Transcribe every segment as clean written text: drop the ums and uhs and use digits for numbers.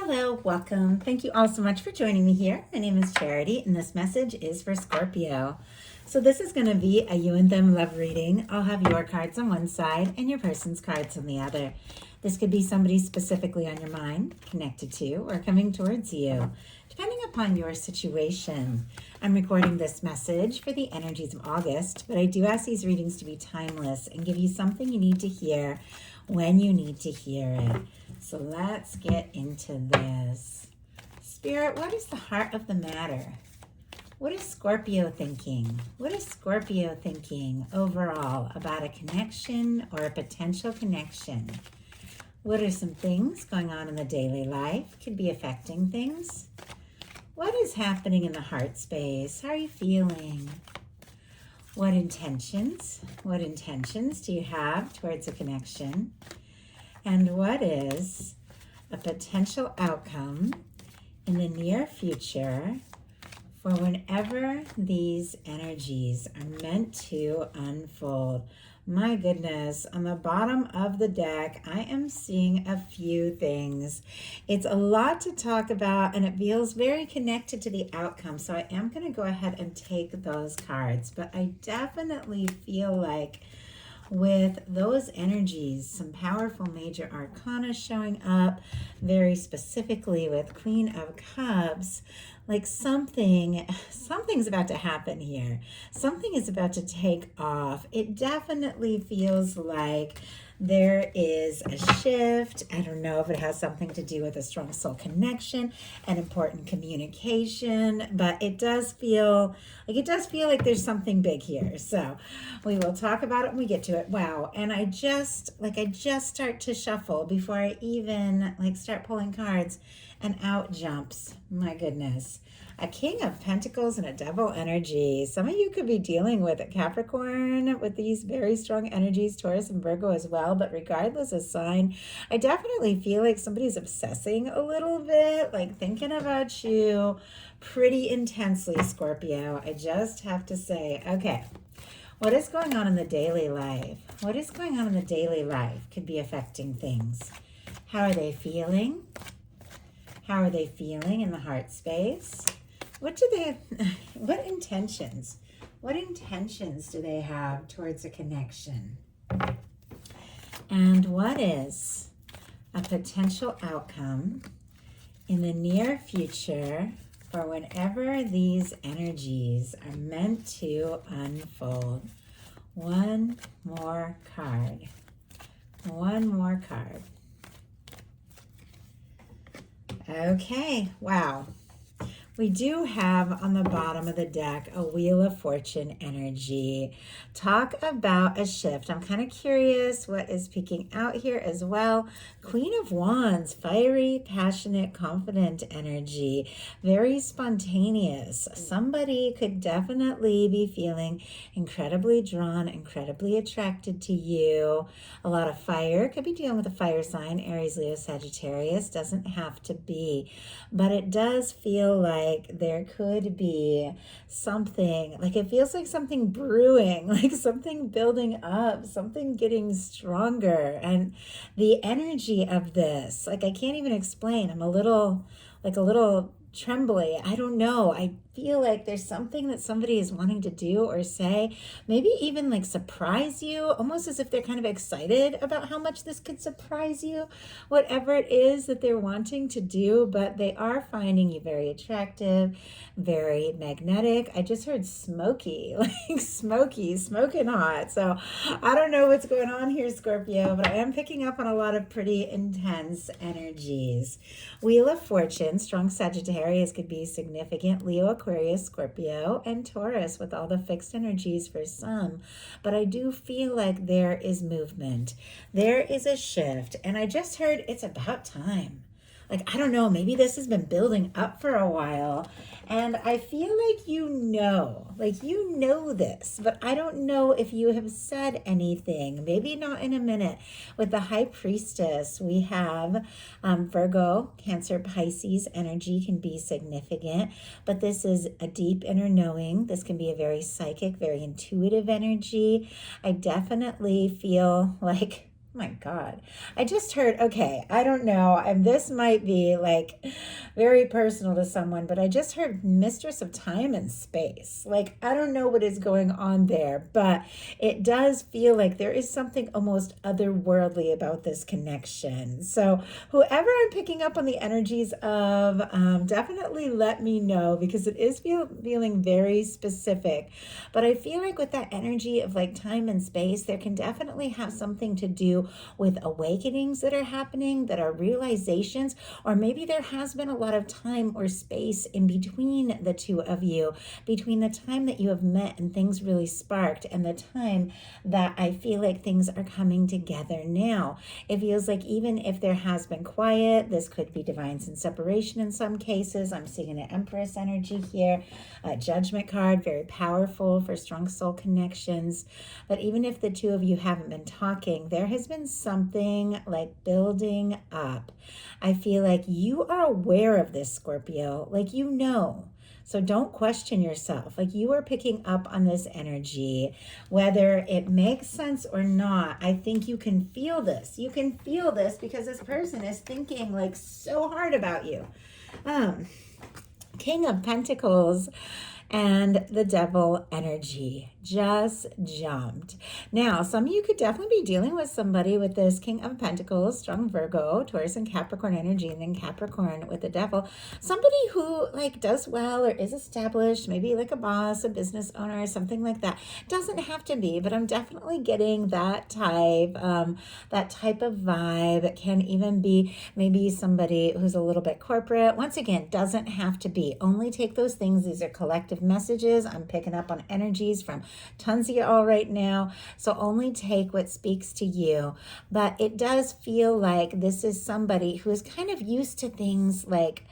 Hello, welcome. Thank you all so much for joining me here. My name is Charity, and this message is for Scorpio. So this is going to be a you and them love reading. I'll have your cards on one side and your person's cards on the other. This could be somebody specifically on your mind, connected to, or coming towards you, depending upon your situation. I'm recording this message for the energies of August, but I do ask these readings to be timeless and give you something you need to hear when you need to hear it. So let's get into this. Spirit, what is the heart of the matter? What is Scorpio thinking? What is Scorpio thinking overall about a connection or a potential connection? What are some things going on in the daily life? Could be affecting things. What is happening in the heart space? How are you feeling? What intentions do you have towards a connection? And what is a potential outcome in the near future for whenever these energies are meant to unfold? My goodness, on the bottom of the deck, I am seeing a few things. It's a lot to talk about, and it feels very connected to the outcome. So I am going to go ahead and take those cards, but I definitely feel like with those energies, some powerful major arcana showing up, very specifically with Queen of Cups, like something's about to happen here. Something is about to take off. It definitely feels like there is a shift. I don't know if it has something to do with a strong soul connection and important communication, but it does feel like there's something big here. So we will talk about it when we get to it. Wow. And I just start to shuffle before I even start pulling cards, and out jumps, my goodness, a King of Pentacles and a Devil energy. Some of you could be dealing with a Capricorn with these very strong energies, Taurus and Virgo as well. But regardless of sign, I definitely feel like somebody's obsessing a little bit, like thinking about you pretty intensely, Scorpio. I just have to say, okay, what is going on in the daily life? What is going on in the daily life could be affecting things. How are they feeling? How are they feeling in the heart space? What intentions do they have towards a connection? And what is a potential outcome in the near future for whenever these energies are meant to unfold? One more card. One more card. Okay, wow. We do have on the bottom of the deck a Wheel of Fortune energy. Talk about a shift. I'm kind of curious what is peeking out here as well. Queen of Wands, fiery, passionate, confident energy. Very spontaneous. Somebody could definitely be feeling incredibly drawn, incredibly attracted to you. A lot of fire. Could be dealing with a fire sign, Aries, Leo, Sagittarius. Doesn't have to be. But it does feel like there could be something, like it feels like something brewing, like something building up, something getting stronger. And the energy of this, like I can't even explain. I'm a little trembly. I don't know. I feel like there's something that somebody is wanting to do or say, maybe even like surprise you, almost as if they're kind of excited about how much this could surprise you, whatever it is that they're wanting to do. But they are finding you very attractive, very magnetic. I just heard smoky, like smoking hot. So I don't know what's going on here, Scorpio, but I am picking up on a lot of pretty intense energies. Wheel of Fortune, strong Sagittarius could be significant. Leo, Aquarius, Scorpio, and Taurus with all the fixed energies for some. But I do feel like there is movement. There is a shift. And I just heard it's about time. Like, I don't know, maybe this has been building up for a while. And I feel like you know this, but I don't know if you have said anything. Maybe not in a minute. With the High Priestess, we have Virgo, Cancer, Pisces energy can be significant, but this is a deep inner knowing. This can be a very psychic, very intuitive energy. I definitely feel like My God. I just heard, okay, I don't know, and this might be like very personal to someone, but I just heard mistress of time and space. Like, I don't know what is going on there, but it does feel like there is something almost otherworldly about this connection. So, whoever I'm picking up on the energies of, definitely let me know, because it is feeling very specific. But I feel like with that energy of like time and space, there can definitely have something to do with awakenings that are happening, that are realizations, or maybe there has been a lot of time or space in between the two of you, between the time that you have met and things really sparked and the time that I feel like things are coming together now. It feels like even if there has been quiet, this could be divine sin separation in some cases. I'm seeing an Empress energy here, a Judgment card, very powerful for strong soul connections. But even if the two of you haven't been talking, there has been something like building up. I feel like you are aware of this, Scorpio, like you know. So don't question yourself. Like you are picking up on this energy, whether it makes sense or not. I think you can feel this. You can feel this because this person is thinking like so hard about you. King of Pentacles and the Devil energy just jumped. Now, some of you could definitely be dealing with somebody with this King of Pentacles, strong Virgo, Taurus and Capricorn energy, and then Capricorn with the Devil. Somebody who like does well or is established, maybe like a boss, a business owner, something like that. Doesn't have to be, but I'm definitely getting that type of vibe. It can even be maybe somebody who's a little bit corporate. Once again, doesn't have to be. Only take those things. These are collective messages. I'm picking up on energies from tons of you all right now. So only take what speaks to you. But it does feel like this is somebody who is kind of used to things like,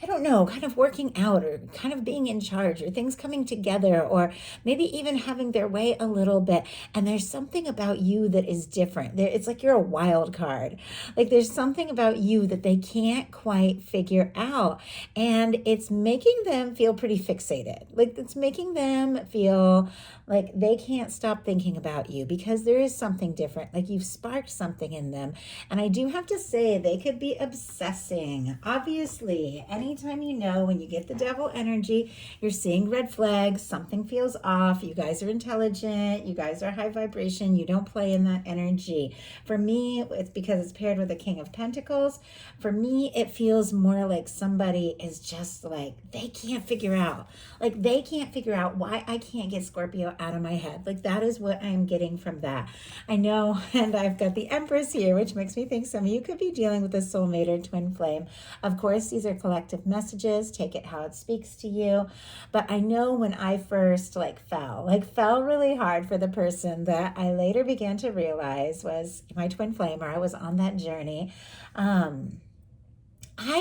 I don't know, kind of working out or kind of being in charge or things coming together or maybe even having their way a little bit. And there's something about you that is different. It's like you're a wild card. Like there's something about you that they can't quite figure out. And it's making them feel pretty fixated. Like it's making them feel like they can't stop thinking about you because there is something different. Like you've sparked something in them. And I do have to say they could be obsessing. Obviously, anytime you know when you get the Devil energy, you're seeing red flags, something feels off, you guys are intelligent, you guys are high vibration, you don't play in that energy. For me, it's because it's paired with the King of Pentacles. For me, it feels more like somebody is just like, they can't figure out. Like they can't figure out why I can't get Scorpio out of my head. Like that is what I'm getting from that. I know, and I've got the Empress here, which makes me think some of you could be dealing with a soulmate or twin flame. Of course, these are collective messages. Take it how it speaks to you. But I know when I first fell really hard for the person that I later began to realize was my twin flame, or I was on that journey. I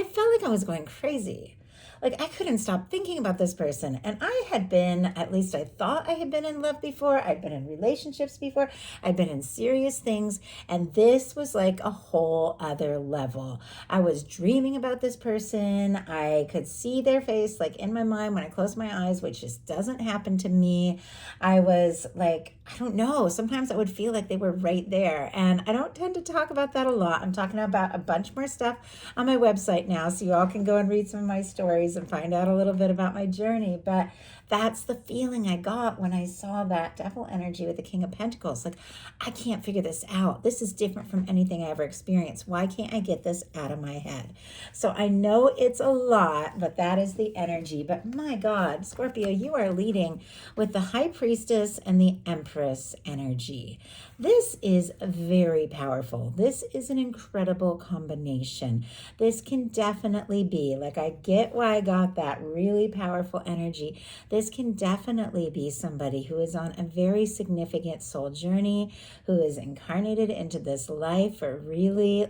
felt like I was going crazy. Like I couldn't stop thinking about this person. And I had been, at least I thought I had been in love before. I'd been in relationships before. I'd been in serious things. And this was like a whole other level. I was dreaming about this person. I could see their face like in my mind when I closed my eyes, which just doesn't happen to me. I was like, I don't know. Sometimes I would feel like they were right there. And I don't tend to talk about that a lot. I'm talking about a bunch more stuff on my website now. So you all can go and read some of my stories and find out a little bit about my journey. But that's the feeling I got when I saw that Devil energy with the King of Pentacles. Like, I can't figure this out. This is different from anything I ever experienced. Why can't I get this out of my head? So I know it's a lot, but that is the energy. But my God, Scorpio, you are leading with the High Priestess and the Empress energy. This is very powerful. This is an incredible combination. This can definitely be, like, I get why I got that really powerful energy. This can definitely be somebody who is on a very significant soul journey, who is incarnated into this life for really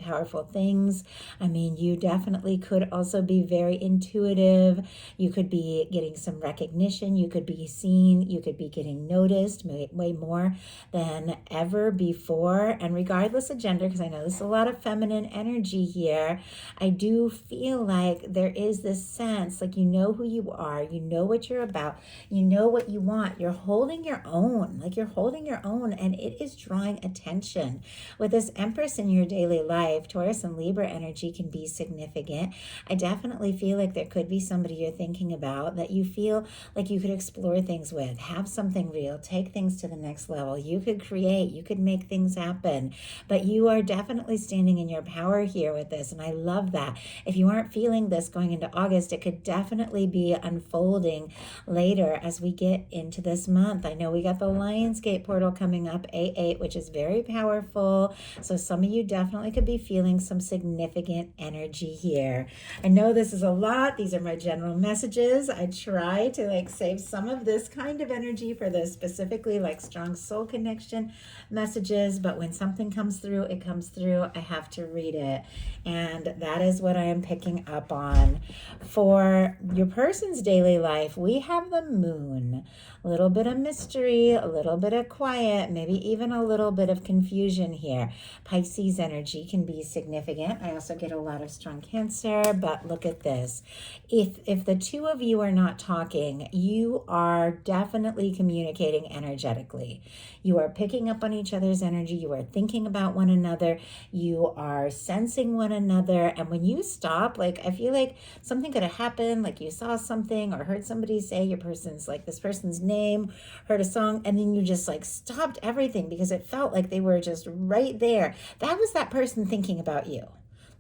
powerful things. I mean, you definitely could also be very intuitive. You could be getting some recognition. You could be seen. You could be getting noticed way more than ever before. And regardless of gender, because I know there's a lot of feminine energy here, I do feel like there is always this sense like you know who you are, you know what you're about, you know what you want. You're holding your own, like you're holding your own, and it is drawing attention. With this Empress in your daily life, Taurus and Libra energy can be significant. I definitely feel like there could be somebody you're thinking about that you feel like you could explore things with, have something real, take things to the next level. You could create, you could make things happen, but you are definitely standing in your power here with this, and I love that. If you aren't feeling this going into August, it could definitely be unfolding later as we get into this month. I know we got the Lionsgate portal coming up, A8, which is very powerful, so some of you definitely could be feeling some significant energy here. I know this is a lot. These are my general messages. I try to like save some of this kind of energy for the specifically like strong soul connection messages, but when something comes through, it comes through. I have to read it, and that is what I am picking up on. For your person's daily life, we have the moon. A little bit of mystery, a little bit of quiet, maybe even a little bit of confusion here. Pisces energy can be significant. I also get a lot of strong Cancer, but look at this. If the two of you are not talking, you are definitely communicating energetically. You are picking up on each other's energy. You are thinking about one another. You are sensing one another. And when you stop, like I feel like something could have happened, like you saw something or heard somebody say your person's like this person's name, heard a song, and then you just like stopped everything because it felt like they were just right there. That was that person thinking about you.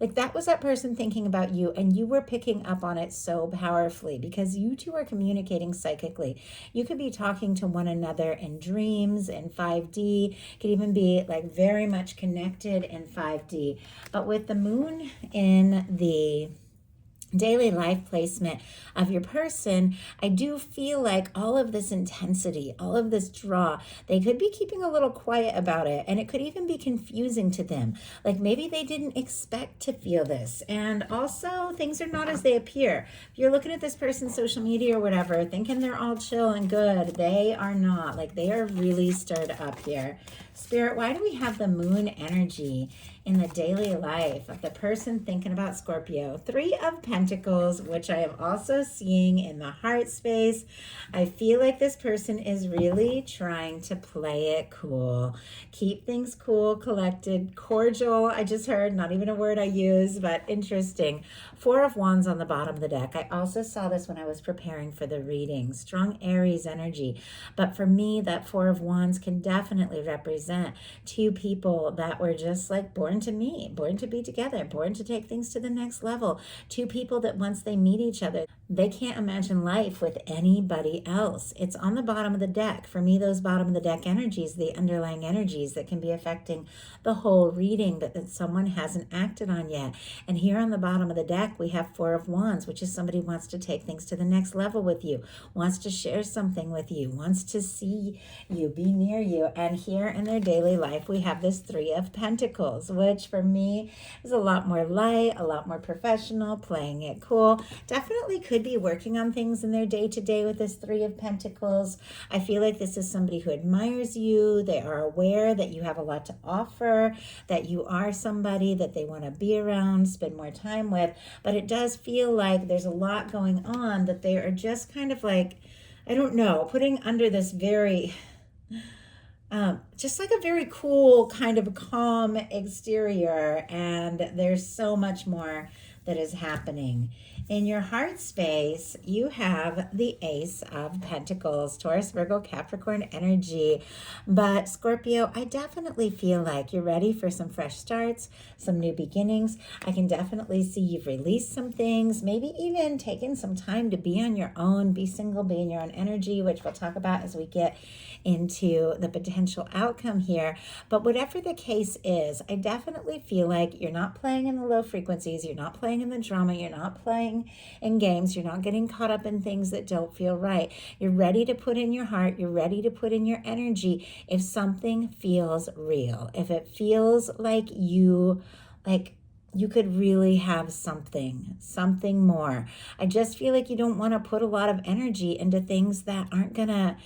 Like that was that person thinking about you, and you were picking up on it so powerfully because you two are communicating psychically. You could be talking to one another in dreams in 5D, could even be like very much connected in 5D. But with the moon in the daily life placement of your person, I do feel like all of this intensity, all of this draw, they could be keeping a little quiet about it, and it could even be confusing to them. Like maybe they didn't expect to feel this, and also things are not as they appear. If you're looking at this person's social media or whatever, thinking they're all chill and good, they are not. Like they are really stirred up here. Spirit, why do we have the moon energy in the daily life of the person thinking about Scorpio? 3 of Pentacles, which I am also seeing in the heart space. I feel like this person is really trying to play it cool. Keep things cool, collected, cordial. I just heard, not even a word I use, but interesting. 4 of Wands on the bottom of the deck. I also saw this when I was preparing for the reading. Strong Aries energy. But for me, that 4 of Wands can definitely represent 2 people that were just like born to meet, born to be together, born to take things to the next level. 2 people that once they meet each other, they can't imagine life with anybody else. It's on the bottom of the deck. For me, those bottom of the deck energies, the underlying energies that can be affecting the whole reading, but that someone hasn't acted on yet. And here on the bottom of the deck, we have 4 of Wands, which is somebody who wants to take things to the next level with you, wants to share something with you, wants to see you, be near you. And here in their daily life, we have this 3 of Pentacles, which for me is a lot more light, a lot more professional, playing it cool. Definitely could be working on things in their day-to-day with this 3 of Pentacles. I feel like this is somebody who admires you. They are aware that you have a lot to offer, that you are somebody that they want to be around, spend more time with. But it does feel like there's a lot going on that they are just kind of like, I don't know, putting under this very... just like a very cool kind of calm exterior, and there's so much more that is happening. In your heart space, you have the Ace of Pentacles, Taurus, Virgo, Capricorn energy. But Scorpio, I definitely feel like you're ready for some fresh starts, some new beginnings. I can definitely see you've released some things, maybe even taken some time to be on your own, be single, be in your own energy, which we'll talk about as we get into the potential outcome here. But whatever the case is, I definitely feel like you're not playing in the low frequencies, you're not playing in the drama, you're not playing in games, you're not getting caught up in things that don't feel right. You're ready to put in your heart, you're ready to put in your energy if something feels real, if it feels like you, like you could really have something more. I just feel like you don't want to put a lot of energy into things that aren't gonna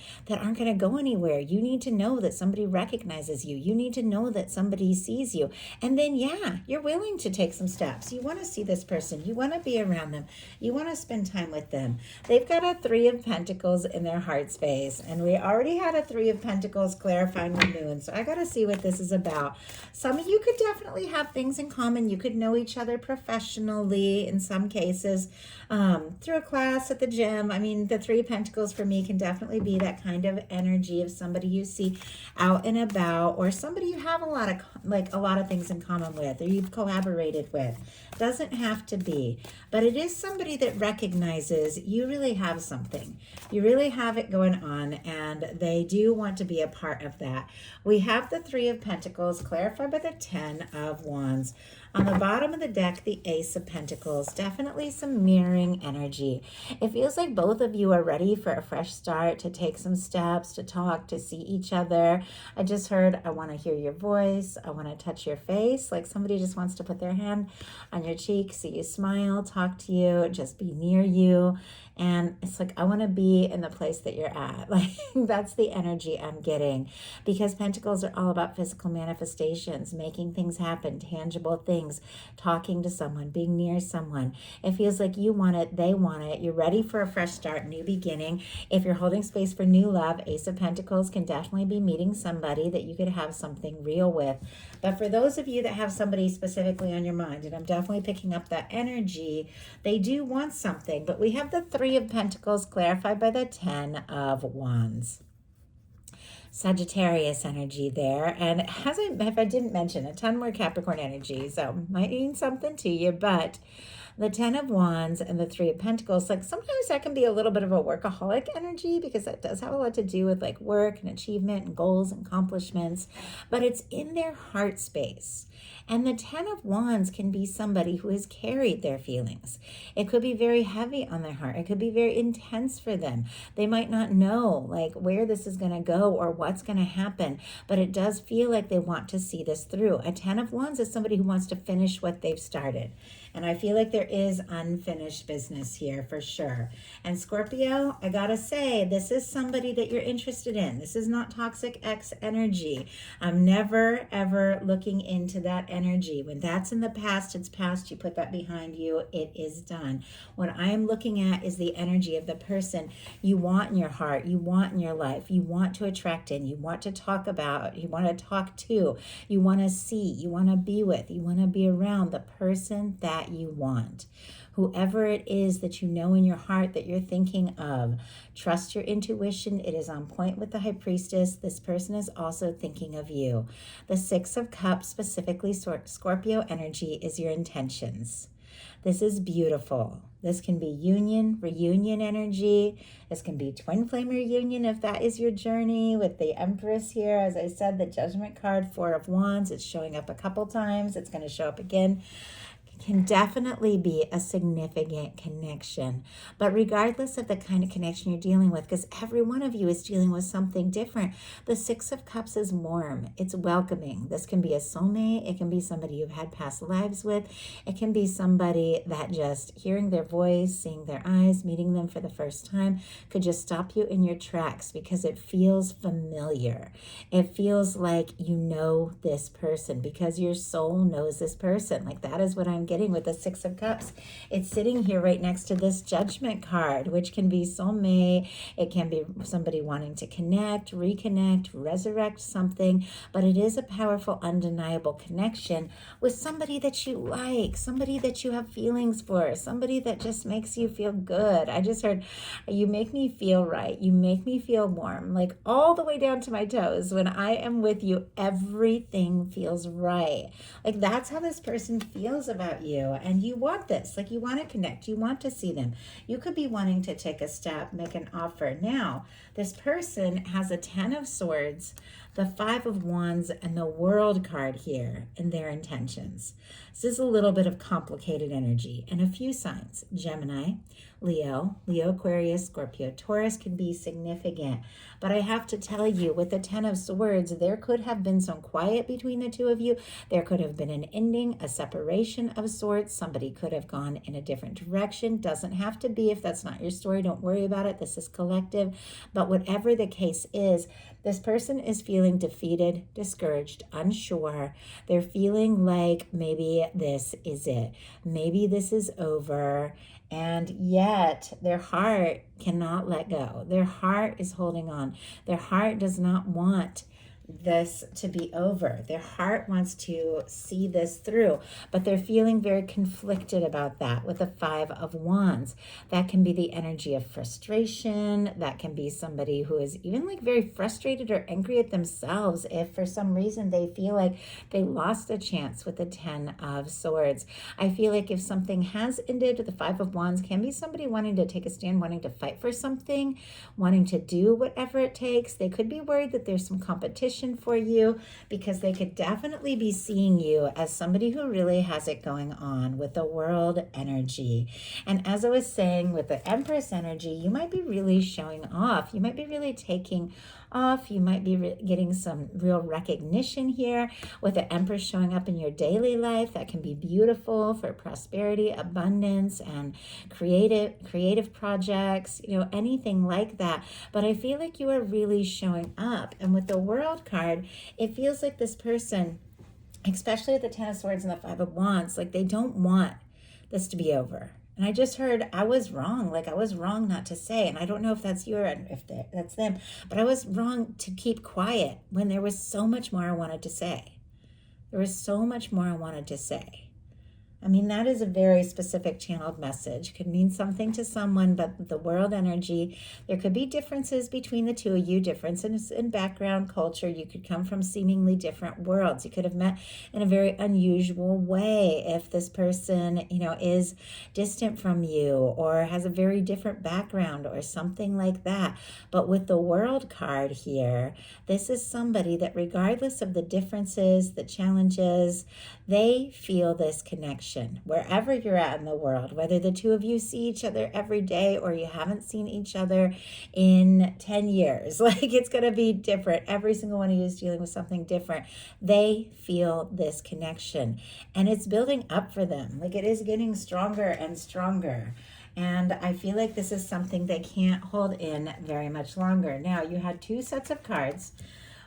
go anywhere. You need to know that somebody recognizes you. You need to know that somebody sees you. And then yeah, you're willing to take some steps. You want to see this person. You want to be around them. You want to spend time with them. They've got a 3 of Pentacles in their heart space, and we already had a 3 of Pentacles clarifying the moon. So I got to see what this is about. Some of you could definitely have things in common. You could know each other professionally in some cases, through a class at the gym. I mean, the 3 of Pentacles for me can definitely be that kind of energy of somebody you see out and about, or somebody you have a lot of things in common with, or you've collaborated with. Doesn't have to be, but it is somebody that recognizes you really have something. You really have it going on, and they do want to be a part of that. We have the 3 of Pentacles clarified by the 10 of Wands. On the bottom of the deck, the Ace of Pentacles, definitely some mirroring energy. It feels like both of you are ready for a fresh start, to take some steps, to talk, to see each other. I just heard, I want to hear your voice. I want to touch your face. Like somebody just wants to put their hand on your cheek, see you smile, talk to you, just be near you. And it's like, I want to be in the place that you're at. Like, that's the energy I'm getting, because Pentacles are all about physical manifestations, making things happen, tangible things, talking to someone, being near someone. It feels like you want it, they want it. You're ready for a fresh start, new beginning. If you're holding space for new love, Ace of Pentacles can definitely be meeting somebody that you could have something real with. But for those of you that have somebody specifically on your mind, and I'm definitely picking up that energy, they do want something. But we have the 3 of Pentacles clarified by the 10 of Wands. Sagittarius energy there. And if I didn't mention, a ton more Capricorn energy, so might mean something to you, but the 10 of Wands and the 3 of Pentacles, like sometimes that can be a little bit of a workaholic energy, because that does have a lot to do with like work and achievement and goals and accomplishments, but it's in their heart space. And the 10 of Wands can be somebody who has carried their feelings. It could be very heavy on their heart. It could be very intense for them. They might not know like where this is going to go or what's going to happen, but it does feel like they want to see this through. A 10 of Wands is somebody who wants to finish what they've started. And I feel like there is unfinished business here for sure. And Scorpio, I gotta say, this is somebody that you're interested in. This is not toxic ex energy. I'm never, ever looking into that energy. When that's in the past, it's past. You put that behind you. It is done. What I am looking at is the energy of the person you want in your heart, you want in your life, you want to attract in, you want to talk about, you want to talk to, you want to see, you want to be with, you want to be around the person that you want. Whoever it is that you know in your heart that you're thinking of, trust your intuition. It is on point with the High Priestess. This person is also thinking of you. The 6 of Cups, specifically Scorpio energy, is your intentions. This is beautiful. This can be union, reunion energy. This can be twin flame reunion if that is your journey with the Empress here. As I said, the Judgment card, 4 of Wands. It's showing up a couple times. It's going to show up again. Can definitely be a significant connection. But regardless of the kind of connection you're dealing with, because every one of you is dealing with something different, the 6 of Cups is warm. It's welcoming. This can be a soulmate. It can be somebody you've had past lives with. It can be somebody that just hearing their voice, seeing their eyes, meeting them for the first time could just stop you in your tracks because it feels familiar. It feels like you know this person because your soul knows this person. Like that is what I'm getting with the 6 of Cups. It's sitting here right next to this Judgment card, which can be soulmate. It can be somebody wanting to connect, reconnect, resurrect something, but it is a powerful, undeniable connection with somebody that you like, somebody that you have feelings for, somebody that just makes you feel good. I just heard, you make me feel right. You make me feel warm, like all the way down to my toes. When I am with you, everything feels right. Like that's how this person feels about you, and you want this, like you want to connect, you want to see them. You could be wanting to take a step, make an offer. Now this person has a 10 of Swords, the Five of Wands and the World card here in their intentions. This is a little bit of complicated energy, and a few signs: Gemini, Leo, Aquarius, Scorpio, Taurus can be significant. But I have to tell you, with the Ten of Swords, there could have been some quiet between the two of you. There could have been an ending, a separation of sorts. Somebody could have gone in a different direction. Doesn't have to be. If that's not your story, don't worry about it. This is collective. But whatever the case is, this person is feeling defeated, discouraged, unsure. They're feeling like maybe this is it. Maybe this is over. And yet their heart cannot let go. Their heart is holding on. Their heart does not want this to be over. Their heart wants to see this through, but they're feeling very conflicted about that with the Five of Wands. That can be the energy of frustration. That can be somebody who is even like very frustrated or angry at themselves if for some reason they feel like they lost a chance with the Ten of Swords. I feel like if something has ended with the Five of Wands, can be somebody wanting to take a stand, wanting to fight for something, wanting to do whatever it takes. They could be worried that there's some competition for you, because they could definitely be seeing you as somebody who really has it going on with the World energy. And as I was saying, with the Empress energy, you might be really showing off. You might be really taking off. You might be getting some real recognition here with the Empress showing up in your daily life. That can be beautiful for prosperity, abundance, and creative projects, anything like that. But I feel like you are really showing up. And with the World card, it feels like this person, especially with the Ten of Swords and the Five of Wands, like they don't want this to be over. And I just heard I was wrong. Like I was wrong not to say. And I don't know if that's you or if that's them. But I was wrong to keep quiet when there was so much more I wanted to say. There was so much more I wanted to say. I mean, that is a very specific channeled message. Could mean something to someone, but the World energy, there could be differences between the two of you, differences in background, culture. You could come from seemingly different worlds. You could have met in a very unusual way if this person, is distant from you or has a very different background or something like that. But with the World card here, this is somebody that regardless of the differences, the challenges, they feel this connection. Wherever you're at in the world, whether the two of you see each other every day or you haven't seen each other in 10 years, like it's going to be different. Every single one of you is dealing with something different. They feel this connection and it's building up for them. Like it is getting stronger and stronger. And I feel like this is something they can't hold in very much longer. Now, you had two sets of cards.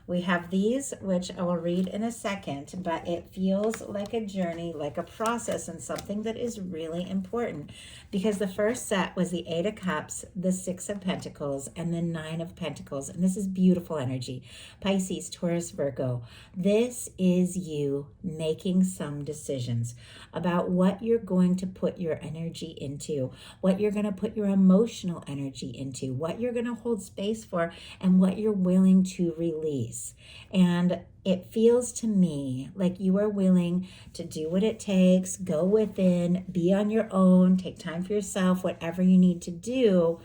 We have these, which I will read in a second, but it feels like a journey, like a process, and something that is really important. Because the first set was the Eight of Cups, the Six of Pentacles, and the Nine of Pentacles. And this is beautiful energy. Pisces, Taurus, Virgo. This is you making some decisions about what you're going to put your energy into, what you're going to put your emotional energy into, what you're going to hold space for, and what you're willing to release. And it feels to me like you are willing to do what it takes, go within, be on your own, take time for yourself, whatever you need to do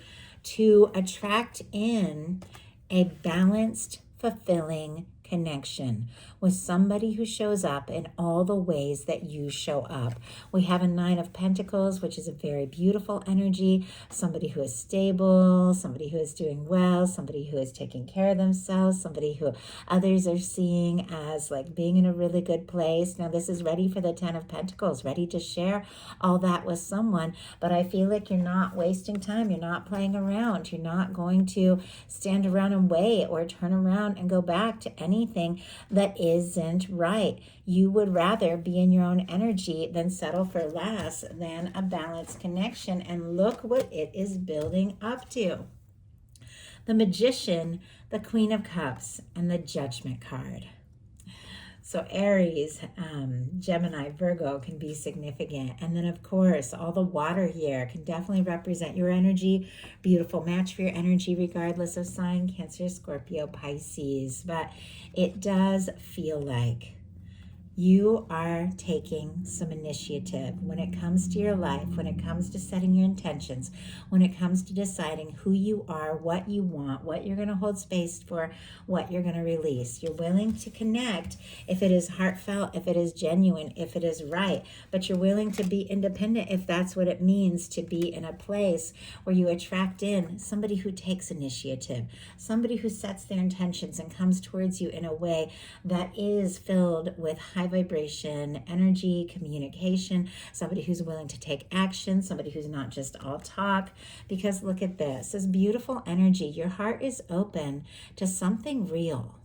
to attract in a balanced, fulfilling connection with somebody who shows up in all the ways that you show up. We have a Nine of Pentacles, which is a very beautiful energy. Somebody who is stable, somebody who is doing well, somebody who is taking care of themselves, somebody who others are seeing as like being in a really good place. Now this is ready for the Ten of Pentacles, ready to share all that with someone. But I feel like you're not wasting time. You're not playing around. You're not going to stand around and wait or turn around and go back to anything that isn't right. You would rather be in your own energy than settle for less than a balanced connection. And look what it is building up to. The Magician, the Queen of Cups, and the Judgment card. So Aries, Gemini, Virgo can be significant. And then, of course, all the water here can definitely represent your energy. Beautiful match for your energy, regardless of sign, Cancer, Scorpio, Pisces. But it does feel like You are taking some initiative when it comes to your life, when it comes to setting your intentions, when it comes to deciding who you are, what you want, what you're going to hold space for, what you're going to release. You're willing to connect if it is heartfelt, if it is genuine, if it is right, but you're willing to be independent if that's what it means to be in a place where you attract in somebody who takes initiative, somebody who sets their intentions and comes towards you in a way that is filled with high vibration, energy, communication, somebody who's willing to take action, somebody who's not just all talk. Because look at this beautiful energy. Your heart is open to something real.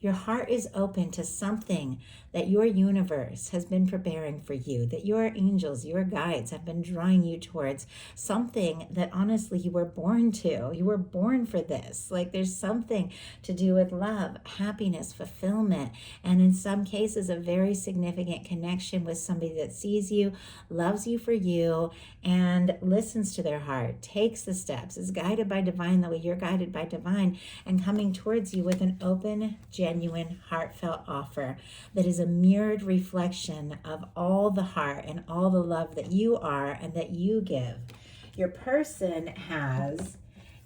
Your heart is open to something that your universe has been preparing for you, that your angels, your guides have been drawing you towards, something that honestly you were born to. You were born for this. Like there's something to do with love, happiness, fulfillment, and in some cases a very significant connection with somebody that sees you, loves you for you, and listens to their heart, takes the steps, is guided by divine the way you're guided by divine, and coming towards you with an open, genuine, heartfelt offer that is a mirrored reflection of all the heart and all the love that you are and that you give. Your person has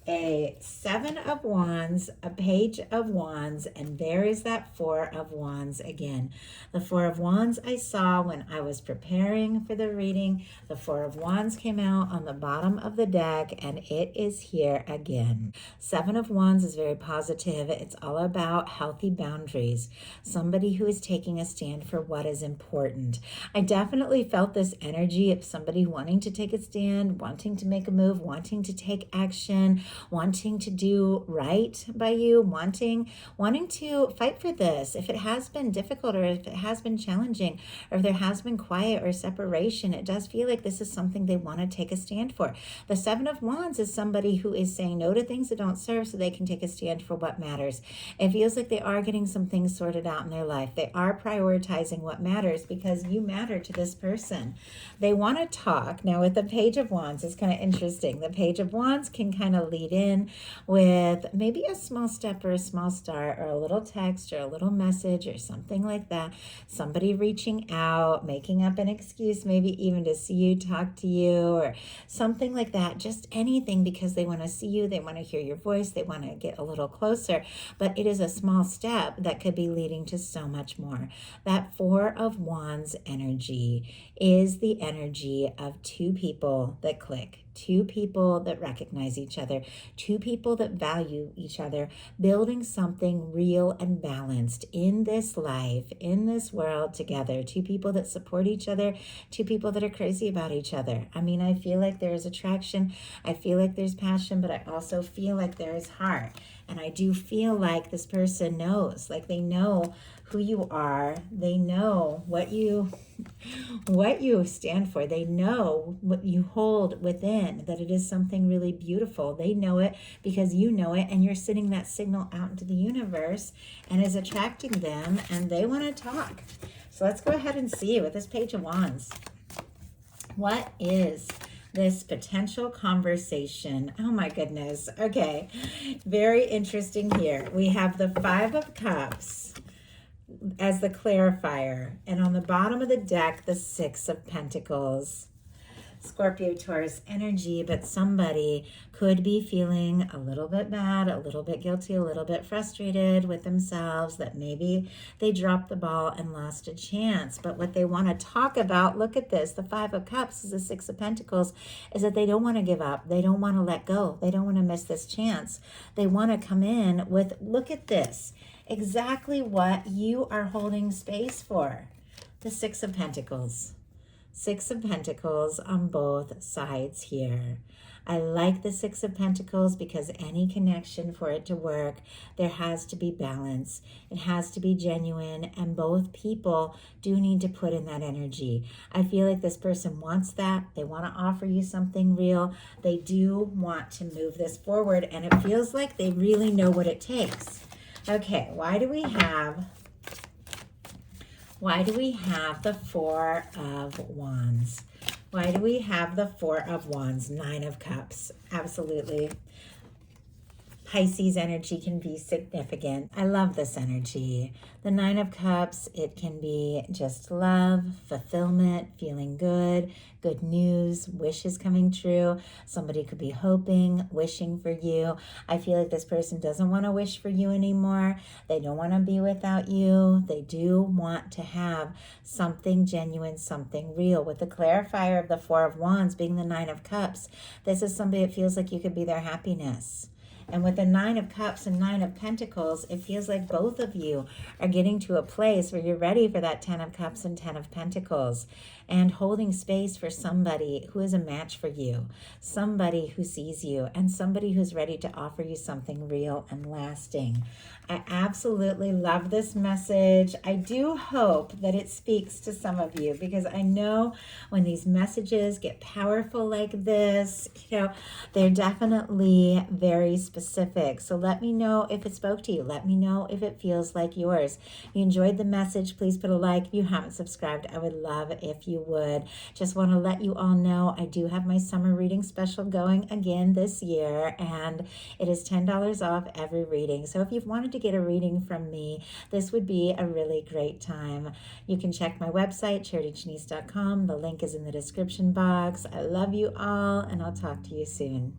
a 7 of Wands, a Page of Wands, and there is that 4 of Wands again. The 4 of Wands I saw when I was preparing for the reading. The 4 of Wands came out on the bottom of the deck, and it is here again. 7 of Wands is very positive. It's all about healthy boundaries. Somebody who is taking a stand for what is important. I definitely felt this energy of somebody wanting to take a stand, wanting to make a move, wanting to take action, wanting to do right by you, wanting to fight for this. If it has been difficult, or if it has been challenging, or if there has been quiet or separation, it does feel like this is something they want to take a stand for. The 7 of Wands is somebody who is saying no to things that don't serve so they can take a stand for what matters. It feels like they are getting some things sorted out in their life. They are prioritizing what matters because you matter to this person. They want to talk. Now with the Page of Wands, it's kind of interesting. The Page of Wands can kind of lead in with maybe a small step or a small start or a little text or a little message or something like that. Somebody reaching out, making up an excuse, maybe even to see you, talk to you, or something like that. Just anything because they want to see you, they want to hear your voice, they want to get a little closer. But it is a small step that could be leading to so much more. That 4 of Wands energy is the energy of two people that click. Two people that recognize each other, two people that value each other, building something real and balanced in this life, in this world together. Two people that support each other, two people that are crazy about each other. I mean, I feel like there is attraction, I feel like there's passion, but I also feel like there is heart. And I do feel like this person knows, like they know who you are. They know what you stand for. They know what you hold within, that it is something really beautiful. They know it because you know it, and you're sending that signal out into the universe and is attracting them, and they want to talk. So let's go ahead and see with this Page of Wands. What is this potential conversation? Oh my goodness. Okay. Very interesting here. We have the 5 of Cups as the clarifier, and on the bottom of the deck, the 6 of Pentacles. Scorpio, Taurus energy, but somebody could be feeling a little bit bad, a little bit guilty, a little bit frustrated with themselves that maybe they dropped the ball and lost a chance. But what they want to talk about, look at this, the 5 of Cups is the 6 of Pentacles, is that they don't want to give up. They don't want to let go. They don't want to miss this chance. They want to come in with, look at this, exactly what you are holding space for. The 6 of Pentacles. 6 of Pentacles on both sides here. I like the 6 of Pentacles because any connection, for it to work, there has to be balance. It has to be genuine, and both people do need to put in that energy. I feel like this person wants that. They want to offer you something real. They do want to move this forward, and it feels like they really know what it takes. Okay, why do we have the 4 of Wands? Why do we have the 4 of Wands? 9 of Cups. Absolutely. Pisces energy can be significant. I love this energy. The Nine of Cups, it can be just love, fulfillment, feeling good, good news, wishes coming true. Somebody could be hoping, wishing for you. I feel like this person doesn't want to wish for you anymore. They don't want to be without you. They do want to have something genuine, something real. With the clarifier of the Four of Wands being the Nine of Cups, this is somebody that feels like you could be their happiness. And with the Nine of Cups and Nine of Pentacles, it feels like both of you are getting to a place where you're ready for that 10 of Cups and 10 of Pentacles and holding space for somebody who is a match for you, somebody who sees you, and somebody who's ready to offer you something real and lasting. I absolutely love this message. I do hope that it speaks to some of you, because I know when these messages get powerful like this, they're definitely very specific. So let me know if it spoke to you. Let me know if it feels like yours. If you enjoyed the message, please put a like. If you haven't subscribed, I would love if you would. Just want to let you all know I do have my summer reading special going again this year, and it is $10 off every reading. So if you've wanted to get a reading from me, this would be a really great time. You can check my website, charityjanice.com. The link is in the description box. I love you all, and I'll talk to you soon.